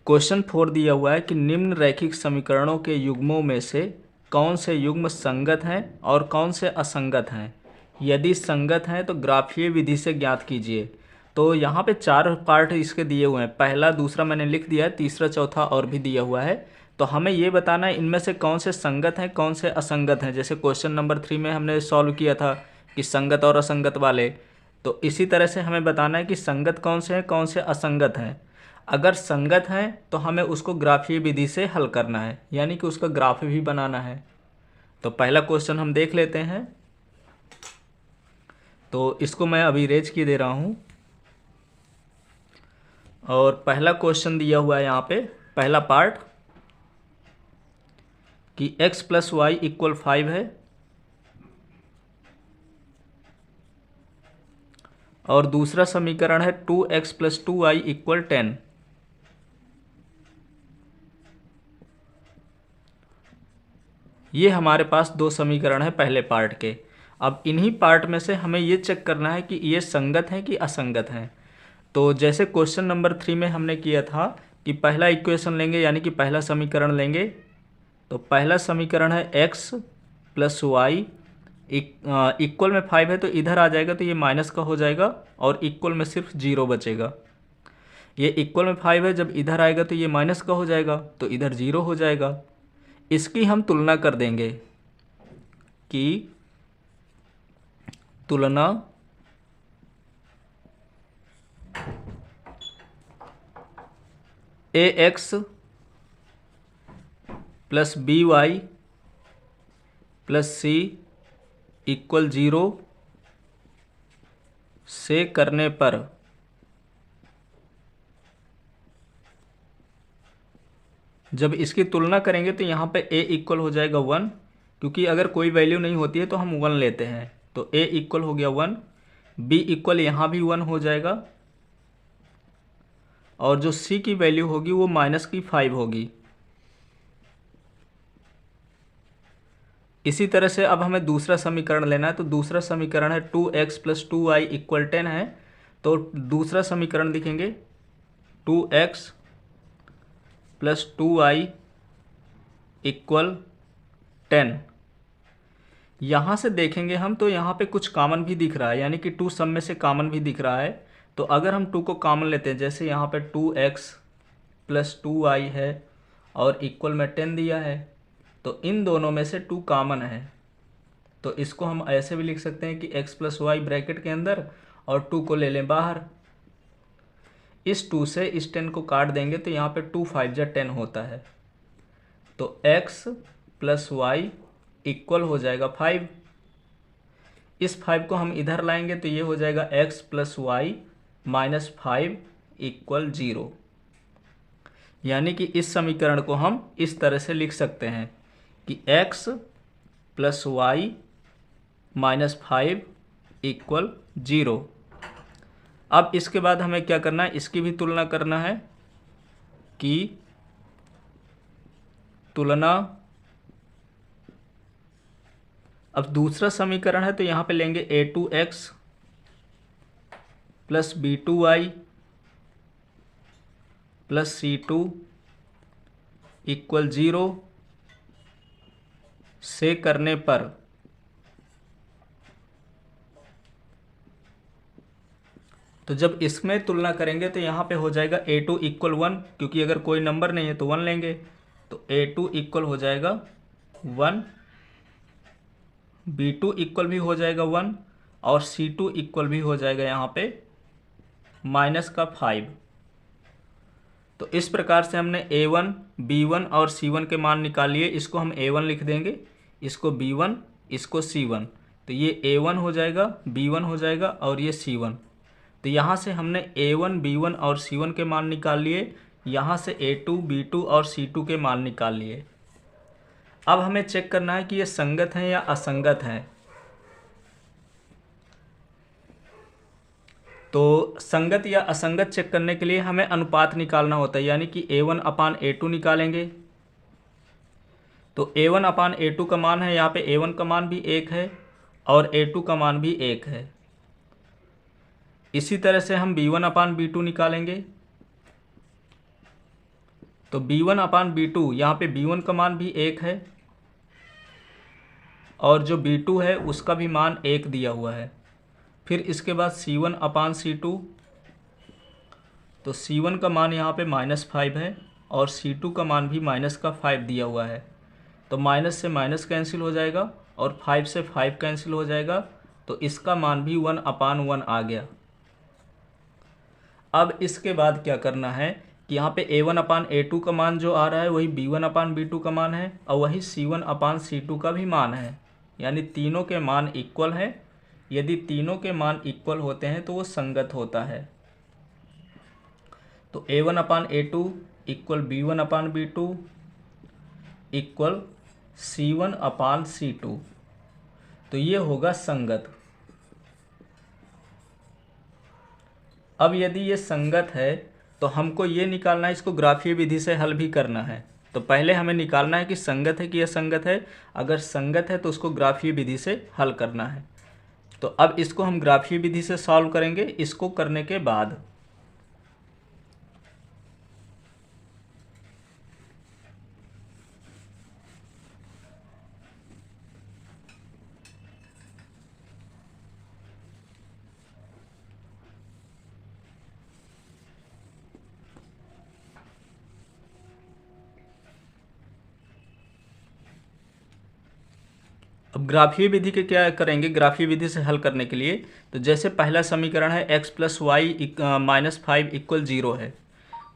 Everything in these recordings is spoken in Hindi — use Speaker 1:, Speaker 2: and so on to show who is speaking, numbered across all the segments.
Speaker 1: क्वेश्चन 4 दिया हुआ है कि निम्न रैखिक समीकरणों के युग्मों में से कौन से युग्म संगत हैं और कौन से असंगत हैं। यदि संगत हैं तो ग्राफीय विधि से ज्ञात कीजिए। तो यहाँ पे 4 पार्ट इसके दिए हुए हैं, पहला दूसरा मैंने लिख दिया है, तीसरा चौथा और भी दिया हुआ है। तो हमें ये बताना है इनमें से कौन से संगत हैं कौन से असंगत हैं। जैसे क्वेश्चन नंबर 3 में हमने सॉल्व किया था कि संगत और असंगत वाले, तो इसी तरह से हमें बताना है कि संगत कौन से हैं कौन से असंगत हैं। अगर संगत हैं तो हमें उसको ग्राफीय विधि से हल करना है, यानी कि उसका ग्राफ भी बनाना है। तो पहला क्वेश्चन हम देख लेते हैं। तो इसको मैं अभी रेज किए दे रहा हूँ और पहला क्वेश्चन दिया हुआ है यहाँ पे, पहला पार्ट कि x + y = 5 है और दूसरा समीकरण है 2x + 2y = 10। ये हमारे पास दो समीकरण है पहले पार्ट के। अब इन्हीं पार्ट में से हमें ये चेक करना है कि ये संगत हैं कि असंगत हैं। तो जैसे क्वेश्चन नंबर 3 में हमने किया था कि पहला इक्वेशन लेंगे, यानी कि पहला समीकरण लेंगे। तो पहला समीकरण है x + y इक्वल में 5 है, तो इधर आ जाएगा तो ये माइनस का हो जाएगा और इक्वल में सिर्फ 0 बचेगा। ये इक्वल में 5 है, जब इधर आएगा तो ये माइनस का हो जाएगा तो इधर 0 हो जाएगा। इसकी हम तुलना कर देंगे कि तुलना ax + by + c = 0 से करने पर जब इसकी तुलना करेंगे तो यहाँ पे a इक्वल हो जाएगा 1, क्योंकि अगर कोई वैल्यू नहीं होती है तो हम 1 लेते हैं। तो a इक्वल हो गया 1, b इक्वल यहाँ भी 1 हो जाएगा और जो c की वैल्यू होगी वो -5 होगी। इसी तरह से अब हमें दूसरा समीकरण लेना है। तो दूसरा समीकरण है 2x + 2y = 10 है। तो दूसरा समीकरण लिखेंगे 2x + 2y = 10। यहाँ से देखेंगे हम तो यहाँ पे कुछ कॉमन भी दिख रहा है, यानी कि 2 सब में से कॉमन भी दिख रहा है। तो अगर हम 2 को कॉमन लेते हैं, जैसे यहाँ पे 2x + 2y है और इक्वल में 10 दिया है, तो इन दोनों में से 2 कॉमन है। तो इसको हम ऐसे भी लिख सकते हैं कि x + y ब्रैकेट के अंदर और 2 को ले लें बाहर। इस 2 से इस 10 को काट देंगे तो यहाँ पे 2 5 जा 10 होता है। तो x + y इक्वल हो जाएगा 5। इस 5 को हम इधर लाएंगे तो ये हो जाएगा x + y - 5 = 0। यानी कि इस समीकरण को हम इस तरह से लिख सकते हैं कि x + y - 5 = 0। अब इसके बाद हमें क्या करना है, इसकी भी तुलना करना है कि तुलना, अब दूसरा समीकरण है तो यहाँ पे लेंगे a2x + b2y + c2 = 0 से करने पर तो जब इसमें तुलना करेंगे तो यहाँ पे हो जाएगा a2 = 1, क्योंकि अगर कोई नंबर नहीं है तो 1 लेंगे। तो a2 इक्वल हो जाएगा 1, b2 इक्वल भी हो जाएगा 1 और c2 इक्वल भी हो जाएगा यहाँ पे -5। तो इस प्रकार से हमने a1, b1 और c1 के मान निकाल लिए। इसको हम a1 लिख देंगे, इसको b1, इसको c1। तो ये a1 हो जाएगा, b1 हो जाएगा और ये c1। तो यहाँ से हमने a1, b1 और c1 के मान निकाल लिए। यहाँ से a2, b2 और c2 के मान निकाल लिए। अब हमें चेक करना है कि ये संगत हैं या असंगत हैं। तो संगत या असंगत चेक करने के लिए हमें अनुपात निकालना होता है, यानी कि a1/a2 निकालेंगे। तो a1/a2 का मान है, यहाँ पे a1 का मान भी 1 है और a2 का मान भी 1 है। इसी तरह से हम b1/b2 निकालेंगे। तो b1/b2, यहाँ पे b1 का मान भी 1 है और जो b2 है उसका भी मान 1 दिया हुआ है। फिर इसके बाद c1/c2, तो c1 का मान यहाँ पे -5 है और c2 का मान भी -5 दिया हुआ है। तो माइनस से माइनस कैंसिल हो जाएगा और 5 से 5 कैंसिल हो जाएगा, तो इसका मान भी 1/1 आ गया। अब इसके बाद क्या करना है कि यहाँ पे a1/a2 का मान जो आ रहा है वही b1/b2 का मान है और वही c1/c2 का भी मान है, यानी तीनों के मान इक्वल हैं। यदि तीनों के मान इक्वल होते हैं तो वो संगत होता है। तो a1/a2 equal b1/b2 equal c1/c2, तो ये होगा संगत। अब यदि ये संगत है तो हमको ये निकालना है, इसको ग्राफीय विधि से हल भी करना है। तो पहले हमें निकालना है कि संगत है कि असंगत है। अगर संगत है तो उसको ग्राफीय विधि से हल करना है। तो अब इसको हम ग्राफीय विधि से सॉल्व करेंगे। इसको करने के बाद अब ग्राफीय विधि के क्या करेंगे, ग्राफीय विधि से हल करने के लिए तो जैसे पहला समीकरण है x + y - 5 = 0 है,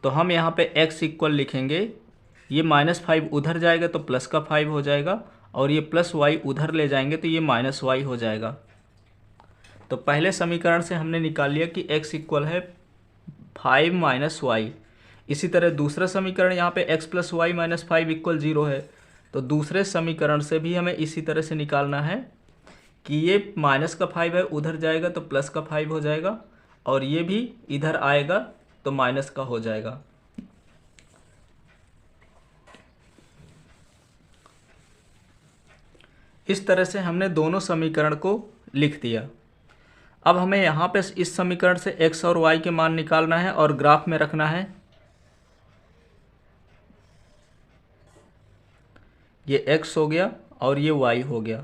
Speaker 1: तो हम यहाँ पे x इक्वल लिखेंगे। ये -5 उधर जाएगा तो प्लस का 5 हो जाएगा और ये +y उधर ले जाएंगे तो ये -y हो जाएगा। तो पहले समीकरण से हमने निकाल लिया कि x इक्वल है 5 - y। इसी तरह दूसरा समीकरण यहाँ पे x + y - 5 = 0 है, तो दूसरे समीकरण से भी हमें इसी तरह से निकालना है कि ये -5 है, उधर जाएगा तो +5 हो जाएगा और ये भी इधर आएगा तो माइनस का हो जाएगा। इस तरह से हमने दोनों समीकरण को लिख दिया। अब हमें यहाँ पे इस समीकरण से x और y के मान निकालना है और ग्राफ में रखना है। ये x हो गया और ये y हो गया।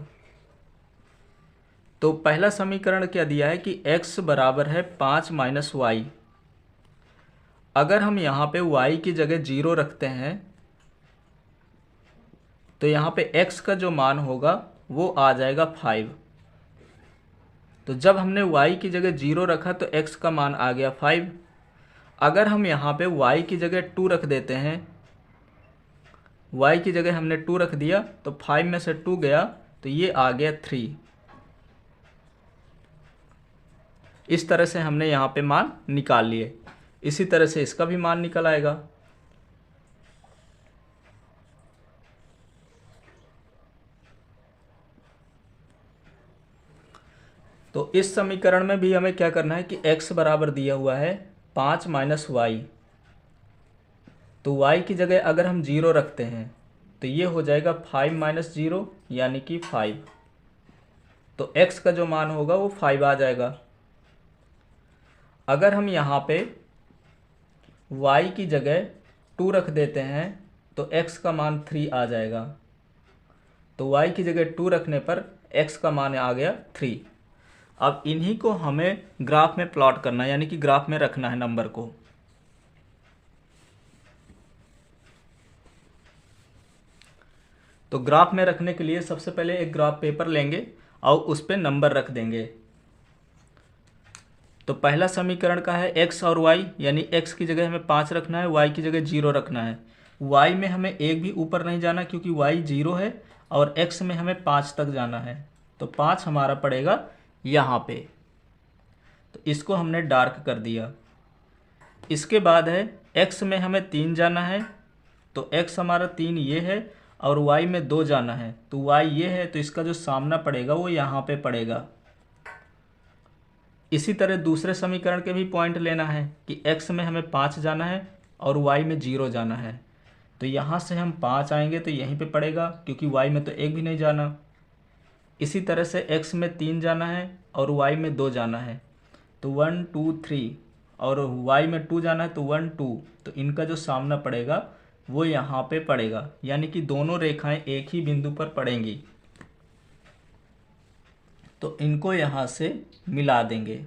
Speaker 1: तो पहला समीकरण क्या दिया है कि x बराबर है 5 - y। अगर हम यहाँ पे y की जगह 0 रखते हैं तो यहाँ पे x का जो मान होगा वो आ जाएगा 5। तो जब हमने y की जगह 0 रखा तो x का मान आ गया 5। अगर हम यहाँ पे y की जगह 2 रख देते हैं, y की जगह हमने 2 रख दिया तो 5 में से 2 गया तो ये आ गया 3। इस तरह से हमने यहाँ पे मान निकाल लिए। इसी तरह से इसका भी मान निकल आएगा। तो इस समीकरण में भी हमें क्या करना है कि x बराबर दिया हुआ है 5 - y। तो y की जगह अगर हम 0 रखते हैं तो ये हो जाएगा 5 - 0 यानी कि 5। तो x का जो मान होगा वो 5 आ जाएगा। अगर हम यहाँ पे y की जगह 2 रख देते हैं तो x का मान 3 आ जाएगा। तो y की जगह 2 रखने पर x का मान आ गया 3। अब इन्हीं को हमें ग्राफ में प्लॉट करना है, यानी कि ग्राफ में रखना है नंबर को। तो ग्राफ में रखने के लिए सबसे पहले एक ग्राफ पेपर लेंगे और उस पर नंबर रख देंगे। तो पहला समीकरण का है x और y, यानी x की जगह हमें 5 रखना है, y की जगह 0 रखना है। y में हमें एक भी ऊपर नहीं जाना क्योंकि y 0 है और x में हमें 5 तक जाना है। तो 5 हमारा पड़ेगा यहाँ पे। तो इसको हमने डार्क कर दिया। इसके बाद है x में हमें 3 जाना है, तो x हमारा 3 ये है और y में 2 जाना है, तो y ये है, तो इसका जो सामना पड़ेगा वो यहाँ पे पड़ेगा। इसी तरह दूसरे समीकरण के भी पॉइंट लेना है कि x में हमें 5 जाना है और y में 0 जाना है। तो यहाँ से हम 5 आएंगे तो यहीं पे पड़ेगा क्योंकि y में तो एक भी नहीं जाना। इसी तरह से x में 3 जाना है और y में 2 जाना है, तो 1 2 3, और y में 2 जाना है तो 1 2, तो इनका जो सामना पड़ेगा वो यहाँ पे पड़ेगा, यानी कि दोनों रेखाएं एक ही बिंदु पर पड़ेंगी। तो इनको यहाँ से मिला देंगे।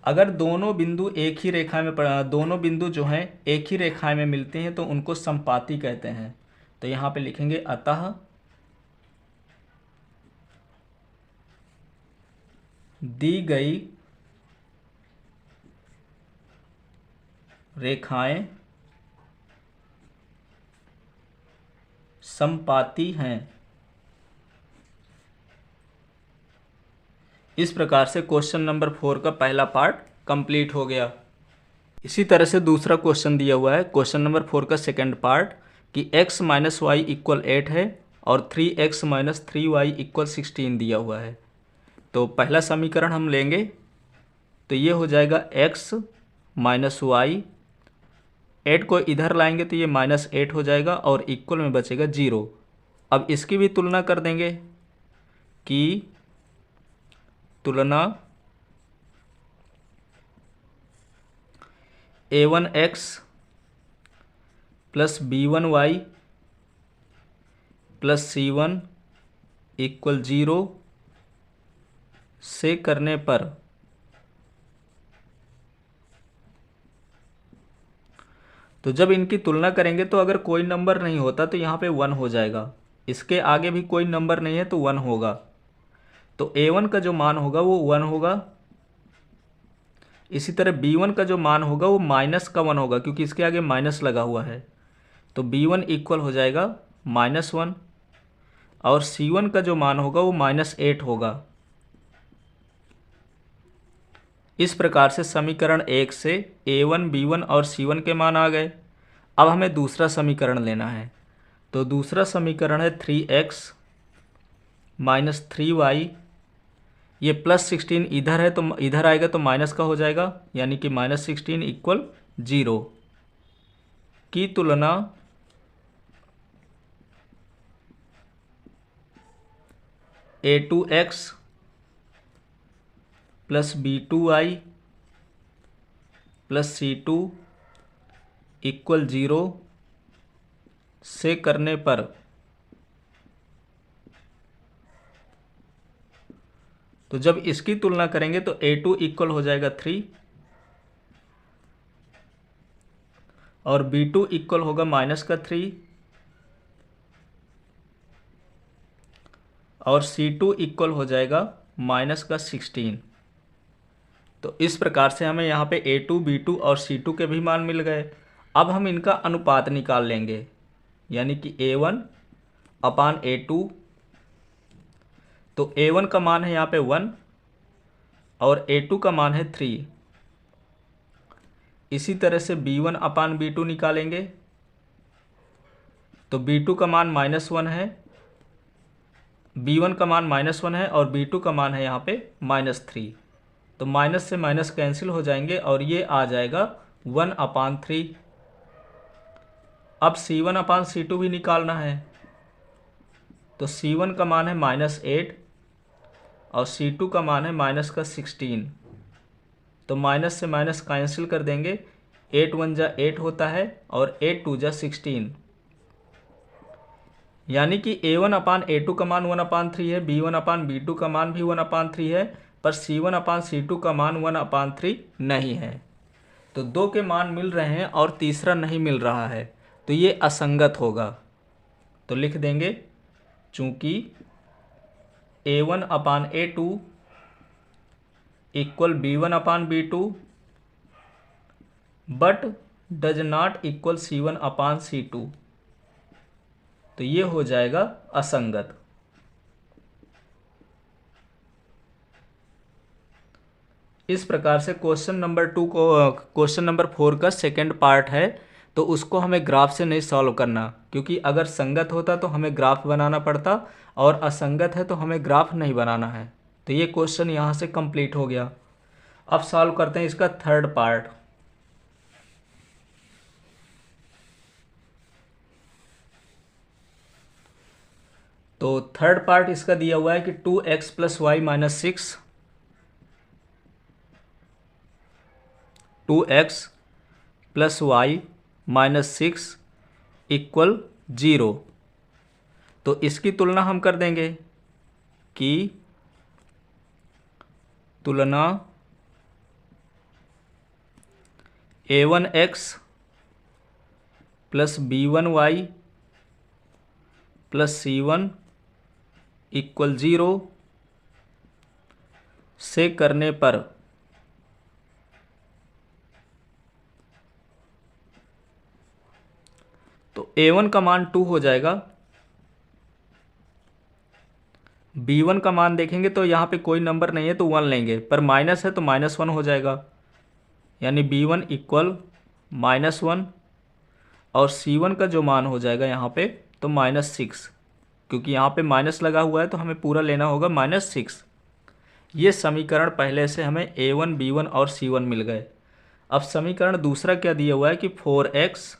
Speaker 1: अगर दोनों बिंदु एक ही रेखा में दोनों बिंदु जो हैं एक ही रेखा में मिलते हैं तो उनको संपाती कहते हैं। तो यहाँ पे लिखेंगे अतः दी गई रेखाएं संपाती हैं। इस प्रकार से क्वेश्चन नंबर 4 का पहला पार्ट कंप्लीट हो गया। इसी तरह से दूसरा क्वेश्चन दिया हुआ है, क्वेश्चन नंबर 4 का सेकंड पार्ट, कि x माइनस वाई इक्वल 8 है और 3x माइनस 3y इक्वल 16 दिया हुआ है। तो पहला समीकरण हम लेंगे, तो ये हो जाएगा x माइनस वाई, 8 को इधर लाएंगे तो ये -8 हो जाएगा और इक्वल में बचेगा 0। अब इसकी भी तुलना कर देंगे कि तुलना a1x plus b1y plus c1 equal 0 से करने पर तो जब इनकी तुलना करेंगे तो अगर कोई नंबर नहीं होता तो यहाँ पे 1 हो जाएगा, इसके आगे भी कोई नंबर नहीं है तो 1 होगा। तो a1 का जो मान होगा वो 1 होगा। इसी तरह b1 का जो मान होगा वो माइनस का 1 होगा, क्योंकि इसके आगे माइनस लगा हुआ है। तो b1 इक्वल हो जाएगा -1 और c1 का जो मान होगा वो -8 होगा। इस प्रकार से समीकरण 1 से a1, b1 और c1 के मान आ गए। अब हमें दूसरा समीकरण लेना है। तो दूसरा समीकरण है 3x माइनस 3y, ये +16 इधर है तो इधर आएगा तो माइनस का हो जाएगा, यानी कि -16 इक्वल 0 की तुलना a2x plus b2y plus c2 equal 0 से करने पर तो जब इसकी तुलना करेंगे तो a2 इक्वल हो जाएगा 3 और b2 इक्वल होगा -3 और c2 इक्वल हो जाएगा -16। तो इस प्रकार से हमें यहाँ पे a2, b2 और c2 के भी मान मिल गए। अब हम इनका अनुपात निकाल लेंगे, यानी कि a1 अपान a2। तो a1 का मान है यहाँ पे 1 और a2 का मान है 3। इसी तरह से b1 अपान b2 निकालेंगे, तो b2 का मान -1 है, b1 का मान -1 है और b2 का मान है यहाँ पे -3। तो माइनस से माइनस कैंसिल हो जाएंगे और ये आ जाएगा 1/3। अब c1 अपान c2 भी निकालना है, तो c1 का मान है -8 और c2 का मान है -16। तो माइनस से माइनस कैंसिल कर देंगे, 8 1 जा 8 होता है और 8 2 जा 16, यानी कि a1 अपान a2 का मान 1/3 है, b1 अपान b2 का मान भी 1/3 है, पर c1 अपान c2 का मान 1/3 नहीं है। तो दो के मान मिल रहे हैं और तीसरा नहीं मिल रहा है, तो ये असंगत होगा। तो लिख देंगे, चूंकि a1 upon a2 equal b1 upon b2 but does not equal c1 upon c2, तो ये हो जाएगा असंगत। इस प्रकार से क्वेश्चन नंबर 4 का सेकंड पार्ट है, तो उसको हमें ग्राफ से नहीं सॉल्व करना, क्योंकि अगर संगत होता तो हमें ग्राफ बनाना पड़ता और असंगत है तो हमें ग्राफ नहीं बनाना है। तो ये क्वेश्चन यहाँ से कंप्लीट हो गया। अब सॉल्व करते हैं इसका थर्ड पार्ट। तो थर्ड पार्ट इसका दिया हुआ है कि 2x + y - 6 2x plus y minus 6 equal 0। तो इसकी तुलना हम कर देंगे कि तुलना a1x plus b1y plus c1 equal 0 से करने पर तो a1 का मान 2 हो जाएगा, b1 का मान देखेंगे तो यहाँ पे कोई नंबर नहीं है तो 1 लेंगे, पर माइनस है तो -1 हो जाएगा, यानी b1 इक्वल -1 और c1 का जो मान हो जाएगा यहाँ पे तो -6, क्योंकि यहाँ पे माइनस लगा हुआ है तो हमें पूरा लेना होगा -6। ये समीकरण पहले से हमें a1 b1 और c1 मिल गए। अब समीकरण दूसरा क्या दिया हुआ है कि 4x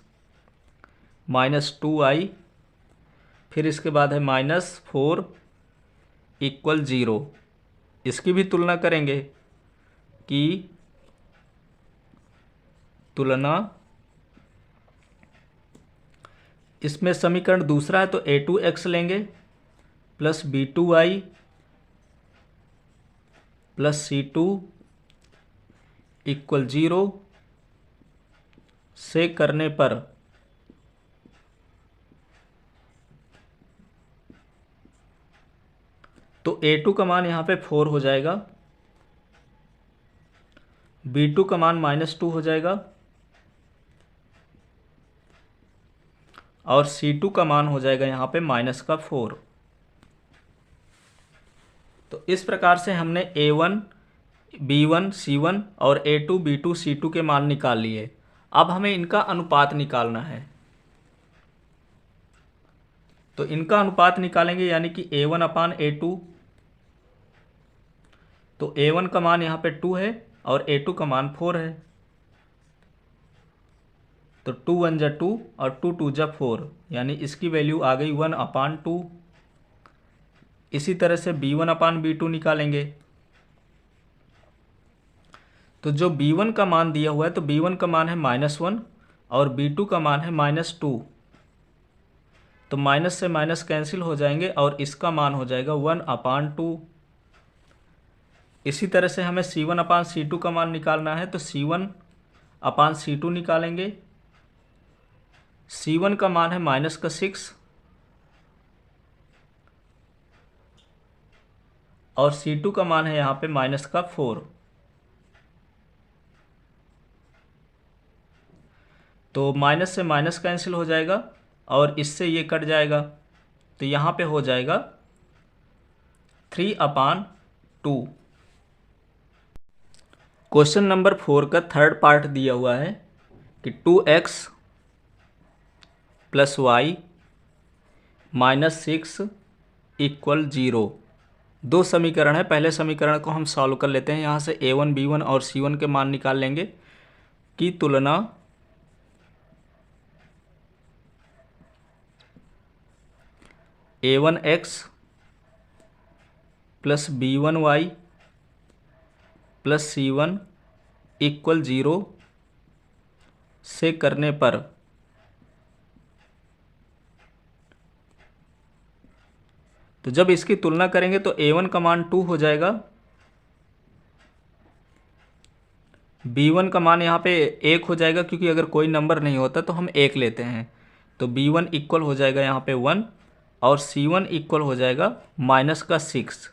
Speaker 1: माइनस 2i, फिर इसके बाद है -4 इक्वल 0। इसकी भी तुलना करेंगे कि तुलना, इसमें समीकरण दूसरा है तो a2x लेंगे plus b2y plus c2 equal 0 से करने पर तो a2 का मान यहाँ पे 4 हो जाएगा, b2 का मान -2 हो जाएगा और c2 का मान हो जाएगा यहाँ पे -4। तो इस प्रकार से हमने a1 b1 c1 और a2 b2 c2 के मान निकाल लिए। अब हमें इनका अनुपात निकालना है, तो इनका अनुपात निकालेंगे, यानी कि a1 अपान a2। तो a1 का मान यहाँ पे 2 है और a2 का मान 4 है, तो 2 1 जा 2 और 2 2 जा 4, यानी इसकी वैल्यू आ गई 1/2। इसी तरह से b1 अपान b2 निकालेंगे, तो जो b1 का मान दिया हुआ है तो b1 का मान है -1 और b2 का मान है -2, तो माइनस से माइनस कैंसिल हो जाएंगे और इसका मान हो जाएगा 1/2। इसी तरह से हमें c1 अपान c2 का मान निकालना है, तो c1 अपान c2 निकालेंगे। c1 का मान है -6 और c2 का मान है यहाँ पे -4, तो माइनस से माइनस कैंसिल हो जाएगा और इससे ये कट जाएगा, तो यहाँ पे हो जाएगा 3/2। क्वेश्चन नंबर 4 का थर्ड पार्ट दिया हुआ है कि 2x plus y minus 6 equal 0। दो समीकरण है, पहले समीकरण को हम सॉल्व कर लेते हैं। यहाँ से a1 b1 और c1 के मान निकाल लेंगे की तुलना a1x plus b1y plus c1 equal 0 से करने पर तो जब इसकी तुलना करेंगे तो a1 का मान 2 हो जाएगा, b1 का मान यहाँ पे 1 हो जाएगा, क्योंकि अगर कोई नंबर नहीं होता तो हम 1 लेते हैं, तो b1 इक्वल हो जाएगा यहाँ पे 1 और c1 इक्वल हो जाएगा -6।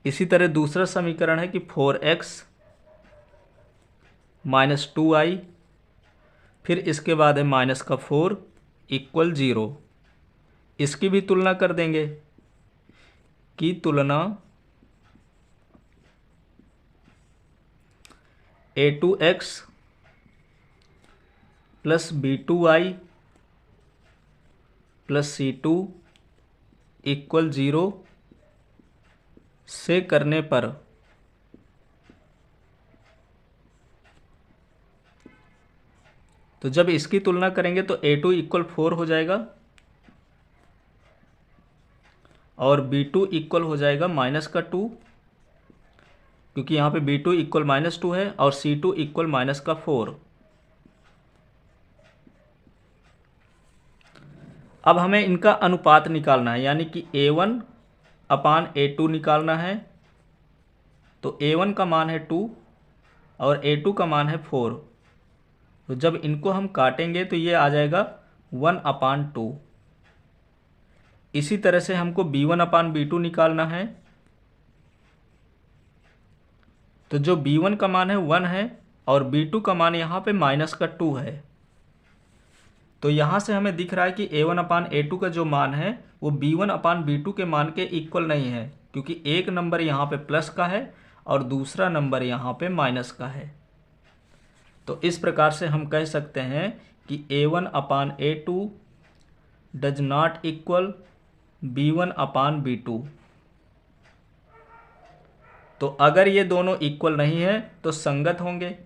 Speaker 1: इसी तरह दूसरा समीकरण है कि 4x माइनस 2i, फिर इसके बाद है -4 इक्वल 0। इसकी भी तुलना कर देंगे कि तुलना a2x plus b2y plus c2 equal 0 से करने पर तो जब इसकी तुलना करेंगे तो a2 इक्वल 4 हो जाएगा और b2 इक्वल हो जाएगा -2 क्योंकि यहाँ पे B2 इक्वल -2 है और C2 इक्वल -4। अब हमें इनका अनुपात निकालना है, यानी कि A1 अपान A2 निकालना है। तो A1 का मान है 2 और A2 का मान है 4। तो जब इनको हम काटेंगे तो ये आ जाएगा 1/2। इसी तरह से हमको B1/B2 निकालना है। तो जो B1 का मान है 1 है और B2 का मान यहाँ पे -2 है। तो यहाँ से हमें दिख रहा है कि A1/A2 का जो मान है वो B1/B2 के मान के इक्वल नहीं है, क्योंकि एक नंबर यहाँ पे प्लस का है और दूसरा नंबर यहाँ पे माइनस का है। तो इस प्रकार से हम कह सकते हैं कि A1/A2 does not equal B1/B2। तो अगर ये दोनों इक्वल नहीं है तो संगत होंगे,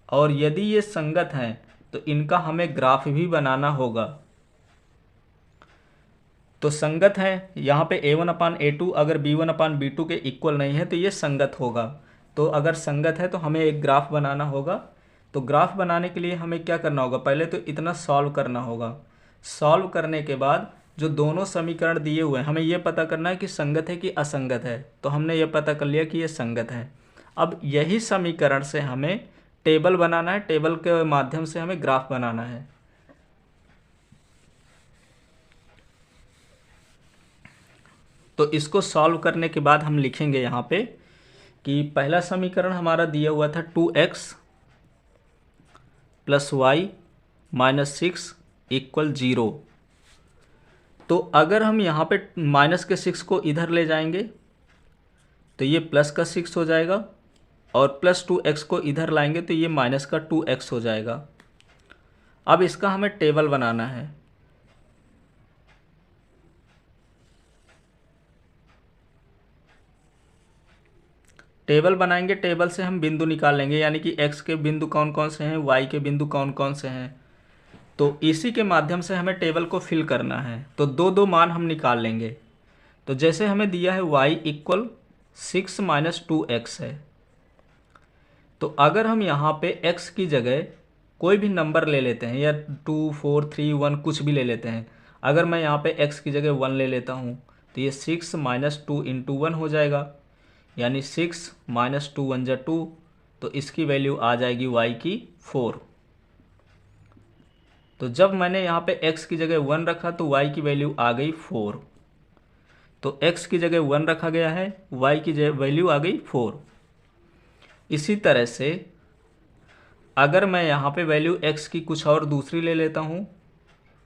Speaker 1: और यदि ये संगत हैं तो इनका हमें ग्राफ भी बनाना होगा। तो संगत है, यहाँ पे A1/A2 अगर B1/B2 के इक्वल नहीं है तो ये संगत होगा। तो अगर संगत है तो हमें एक ग्राफ बनाना होगा। तो ग्राफ बनाने के लिए हमें क्या करना होगा, पहले तो इतना सॉल्व करना होगा। सॉल्व करने के बाद जो दोनों समीकरण दिए हुए हैं हमें ये पता करना है कि संगत है कि असंगत है। तो हमने ये पता कर लिया कि ये संगत है। अब यही समीकरण से हमें टेबल बनाना है, टेबल के माध्यम से हमें ग्राफ बनाना है। तो इसको सॉल्व करने के बाद हम लिखेंगे यहाँ पे कि पहला समीकरण हमारा दिया हुआ था 2x + y - 6 = 0। तो अगर हम यहाँ पे -6 को इधर ले जाएंगे तो ये +6 हो जाएगा, और +2x को इधर लाएंगे तो ये -2x हो जाएगा। अब इसका हमें टेबल बनाना है। टेबल बनाएंगे, टेबल से हम बिंदु निकाल लेंगे, यानी कि x के बिंदु कौन कौन से हैं, y के बिंदु कौन कौन से हैं। तो इसी के माध्यम से हमें टेबल को फिल करना है। तो दो दो मान हम निकाल लेंगे। तो जैसे हमें दिया है y = 6 - 2x है, तो अगर हम यहाँ पे x की जगह कोई भी नंबर ले लेते हैं, या 2, 4, 3, 1 कुछ भी ले लेते हैं। अगर मैं यहाँ पे x की जगह 1 ले लेता हूँ तो ये 6 - 2 × 1 हो जाएगा, यानी 6 - 2 = 2। तो इसकी वैल्यू आ जाएगी y की 4। तो जब मैंने यहाँ पे x की जगह 1 रखा तो y की वैल्यू आ गई 4। तो x की जगह 1 रखा गया है, y की वैल्यू आ गई 4। इसी तरह से अगर मैं यहाँ पे वैल्यू x की कुछ और दूसरी ले लेता हूँ,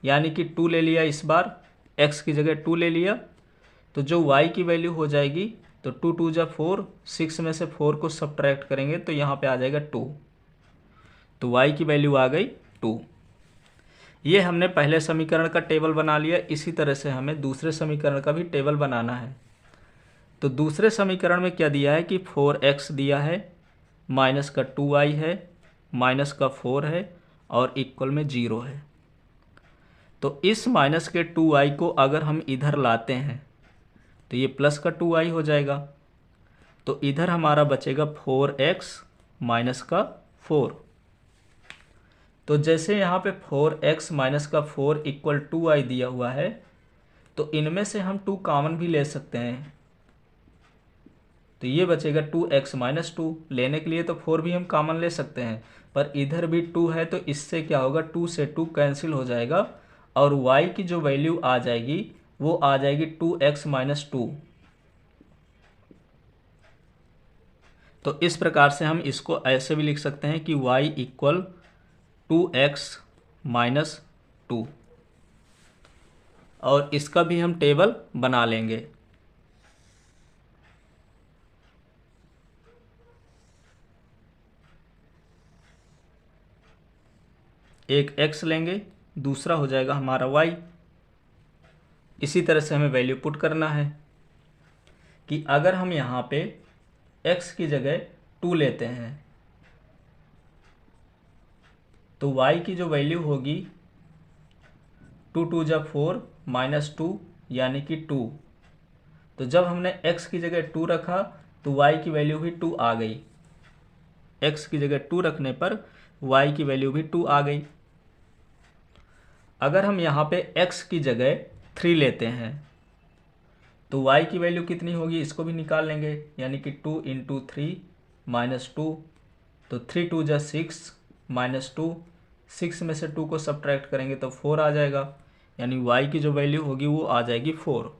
Speaker 1: यानी कि 2 ले लिया, इस बार x की जगह 2 ले लिया, तो जो y की वैल्यू हो जाएगी, तो 2 × 2 = 4, 6 में से 4 को सब्ट्रैक्ट करेंगे तो यहाँ पे आ जाएगा 2। तो y की वैल्यू आ गई 2। ये हमने पहले समीकरण का टेबल बना लिया। इसी तरह से हमें दूसरे समीकरण का भी टेबल बनाना है। तो दूसरे समीकरण में क्या दिया है कि 4x दिया है, -2y है, -4 है और इक्वल में 0 है। तो इस -2y को अगर हम इधर लाते हैं तो ये +2y हो जाएगा। तो इधर हमारा बचेगा 4x - 4। तो जैसे यहाँ पे 4x - 4 = 2y दिया हुआ है, तो इनमें से हम 2 कॉमन भी ले सकते हैं। तो ये बचेगा 2x - 2। लेने के लिए तो 4 भी हम कॉमन ले सकते हैं, पर इधर भी 2 है तो इससे क्या होगा, 2 से 2 कैंसिल हो जाएगा और y की जो वैल्यू आ जाएगी वो आ जाएगी 2x - 2। तो इस प्रकार से हम इसको ऐसे भी लिख सकते हैं कि y = 2x - 2, और इसका भी हम टेबल बना लेंगे। एक x लेंगे, दूसरा हो जाएगा हमारा y। इसी तरह से हमें वैल्यू पुट करना है कि अगर हम यहाँ पे x की जगह 2 लेते हैं तो y की जो वैल्यू होगी 2 × 2 = 4 - 2 यानी कि 2। तो जब हमने x की जगह 2 रखा तो y की वैल्यू भी 2 आ गई। x की जगह 2 रखने पर y की वैल्यू भी 2 आ गई। अगर हम यहाँ पे x की जगह 3 लेते हैं तो y की वैल्यू कितनी होगी, इसको भी निकाल लेंगे। यानी कि 2 इंटू 3 माइनस 2, तो 3 2 जा 6 माइनस 2, 6 में से 2 को सब्ट्रैक्ट करेंगे तो 4 आ जाएगा। यानी y की जो वैल्यू होगी वो आ जाएगी 4।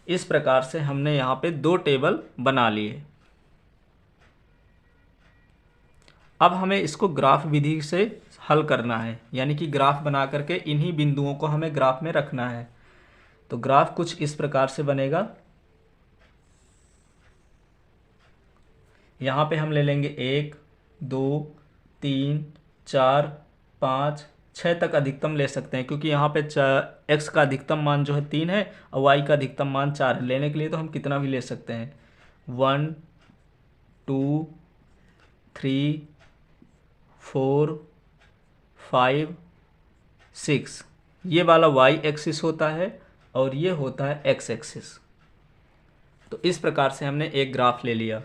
Speaker 1: इस प्रकार से हमने यहाँ पे 2 टेबल बना लिए। अब हमें इसको ग्राफ विधि से हल करना है, यानी कि ग्राफ बना करके इन्हीं बिंदुओं को हमें ग्राफ में रखना है। तो ग्राफ कुछ इस प्रकार से बनेगा। यहाँ पे हम ले लेंगे 1 2 3 4 5 6 तक अधिकतम ले सकते हैं, क्योंकि यहाँ पे x का अधिकतम मान जो है 3 है और y का अधिकतम मान 4 है। लेने के लिए तो हम कितना भी ले सकते हैं, 1 2 3 4 5 6। ये वाला y एक्सिस होता है और ये होता है x एक्सिस। तो इस प्रकार से हमने एक ग्राफ ले लिया।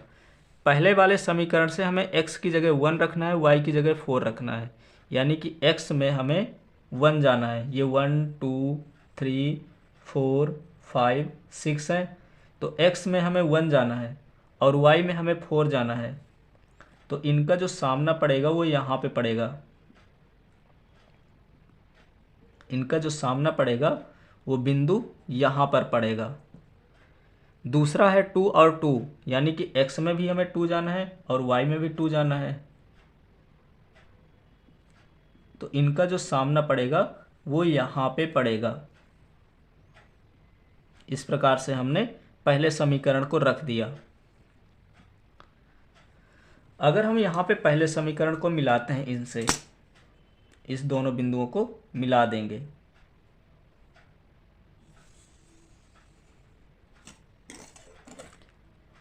Speaker 1: पहले वाले समीकरण से हमें x की जगह 1 रखना है, y की जगह 4 रखना है। यानी कि x में हमें 1 जाना है। ये 1 2 3 4 5 6 है, तो x में हमें 1 जाना है और y में हमें 4 जाना है। तो इनका जो सामना पड़ेगा वो यहाँ पे पड़ेगा। इनका जो सामना पड़ेगा वो बिंदु यहाँ पर पड़ेगा। दूसरा है 2 और 2, यानी कि x में भी हमें 2 जाना है और y में भी 2 जाना है। तो इनका जो सामना पड़ेगा वो यहाँ पे पड़ेगा। इस प्रकार से हमने पहले समीकरण को रख दिया। अगर हम यहाँ पे पहले समीकरण को मिलाते हैं, इनसे इस दोनों बिंदुओं को मिला देंगे।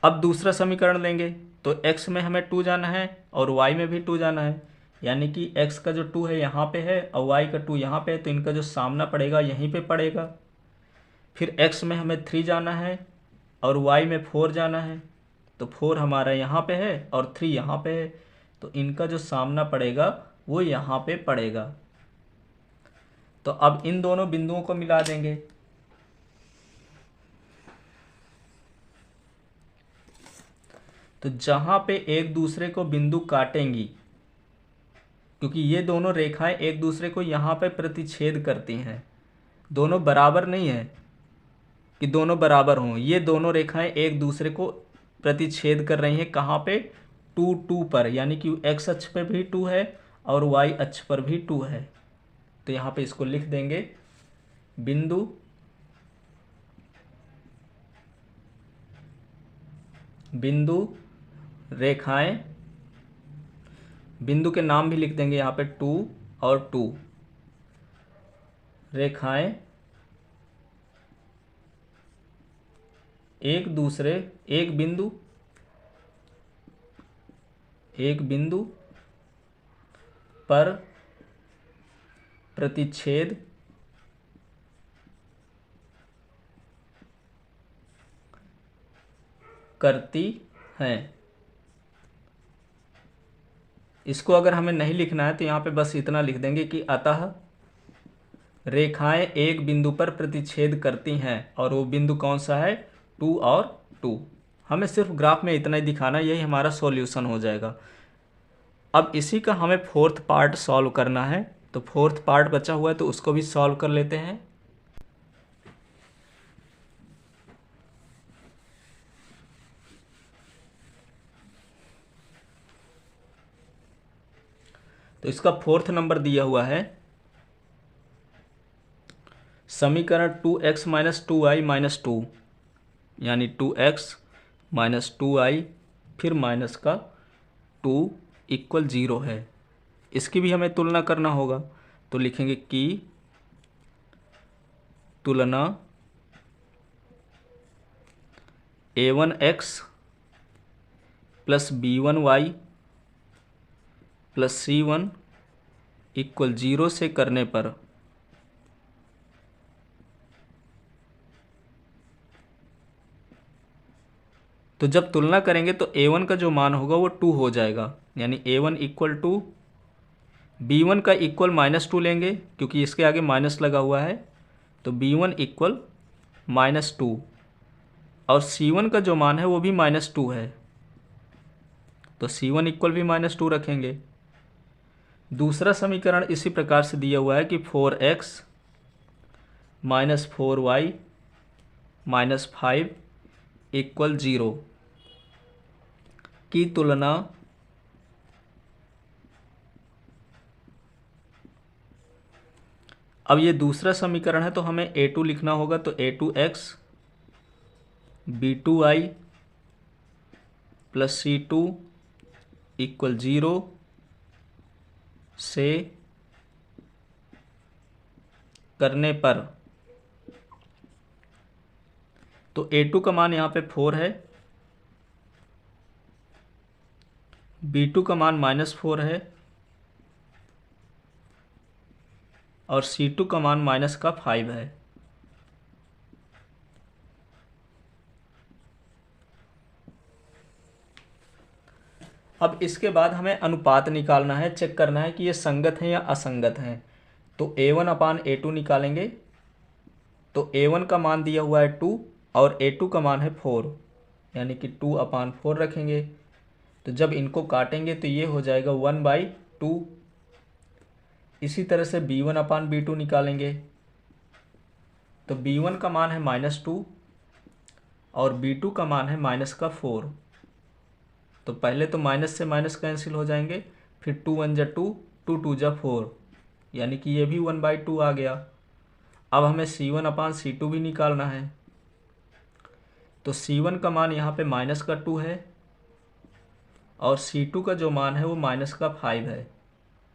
Speaker 1: अब दूसरा समीकरण लेंगे तो x में हमें 2 जाना है और y में भी 2 जाना है। यानी कि x का जो 2 है यहाँ पे है और y का 2 यहाँ पे है, तो इनका जो सामना पड़ेगा यहीं पे पड़ेगा। फिर x में हमें 3 जाना है और y में 4 जाना है, तो 4 हमारा यहाँ पे है और 3 यहाँ पे है, तो इनका जो सामना पड़ेगा वो यहाँ पे पड़ेगा। तो अब इन दोनों बिंदुओं को मिला देंगे। तो जहाँ पे एक दूसरे को बिंदु काटेंगी, क्योंकि ये दोनों रेखाएं एक दूसरे को यहाँ पे प्रतिच्छेद करती हैं, दोनों बराबर नहीं है कि दोनों बराबर हों। ये दोनों रेखाएं एक दूसरे को प्रतिच्छेद कर रही हैं। कहाँ पे, 2 2 पर, यानी कि x अक्ष पर भी 2 है और y अक्ष पर भी 2 है। तो यहाँ पे इसको लिख देंगे, बिंदु रेखाएं, बिंदु के नाम भी लिख देंगे यहाँ पे 2 और 2, रेखाएं एक दूसरे, एक बिंदु पर प्रतिच्छेद करती हैं। इसको अगर हमें नहीं लिखना है तो यहाँ पे बस इतना लिख देंगे कि अतः रेखाएं एक बिंदु पर प्रतिच्छेद करती हैं, और वो बिंदु कौन सा है, 2 और 2। हमें सिर्फ ग्राफ में इतना ही दिखाना, यही हमारा सॉल्यूशन हो जाएगा। अब इसी का हमें फोर्थ पार्ट सॉल्व करना है, तो फोर्थ पार्ट बचा हुआ है तो उसको भी सॉल्व कर लेते हैं। तो इसका फोर्थ नंबर दिया हुआ है, समीकरण 2x माइनस 2y माइनस 2, यानी 2x माइनस 2y फिर माइनस का 2 इक्वल 0 है। इसकी भी हमें तुलना करना होगा, तो लिखेंगे कि तुलना a1x plus b1y plus c1 equal 0 से करने पर तो जब तुलना करेंगे तो A1 का जो मान होगा वो 2 हो जाएगा, यानी A1 इक्वल टू B1 का इक्वल -2 लेंगे क्योंकि इसके आगे माइनस लगा हुआ है, तो B1 इक्वल -2 और C1 का जो मान है वो भी -2 है, तो C1 इक्वल भी -2 रखेंगे। दूसरा समीकरण इसी प्रकार से दिया हुआ है कि 4x - 4y - 5 इक्वल 0 की तुलना अब ये दूसरा समीकरण है तो हमें A2 लिखना होगा, तो A2x B2y + C2 इक्वल 0 से करने पर, तो A2 का मान यहाँ पे 4 है, B2 का मान -4 है और C2 का मान -5 है। अब इसके बाद हमें अनुपात निकालना है, चेक करना है कि ये संगत हैं या असंगत हैं। तो A1/A2 निकालेंगे, तो A1 का मान दिया हुआ है 2 और A2 का मान है 4, यानी कि 2/4 रखेंगे। तो जब इनको काटेंगे तो ये हो जाएगा 1/2। इसी तरह से B1/B2 निकालेंगे, तो B1 का मान है -2 और B2 का मान है -4। तो पहले तो माइनस से माइनस कैंसिल हो जाएंगे, फिर 2 1 जा 2, 2 2 जा 4, यानी कि ये भी 1/2 आ गया। अब हमें C1/C2 भी निकालना है, तो C1 का मान यहाँ पे -2 है और C2 का जो मान है वो -5 है,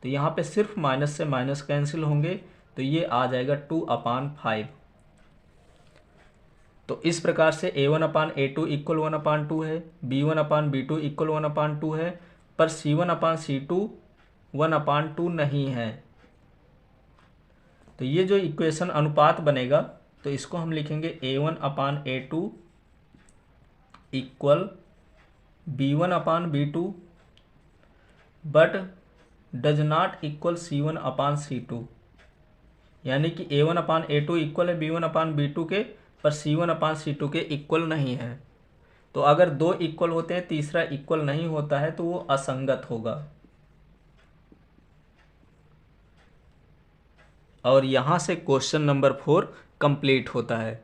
Speaker 1: तो यहाँ पे सिर्फ माइनस से माइनस कैंसिल होंगे, तो ये आ जाएगा 2/5। तो इस प्रकार से A1/A2 इक्वल 1/2 है, B1/B2 इक्वल 1/2 है, पर C1/C2 1/2 नहीं है। तो ये जो इक्वेशन अनुपात बनेगा तो इसको हम लिखेंगे A1/A2 equal B1/B2 but does not equal C1/C2, यानी कि A1/A2 इक्वल है B1/B2 के, पर C1/C2 के इक्वल नहीं है। तो अगर दो इक्वल होते हैं, तीसरा इक्वल नहीं होता है, तो वो असंगत होगा। और यहाँ से क्वेश्चन नंबर 4 कंप्लीट होता है।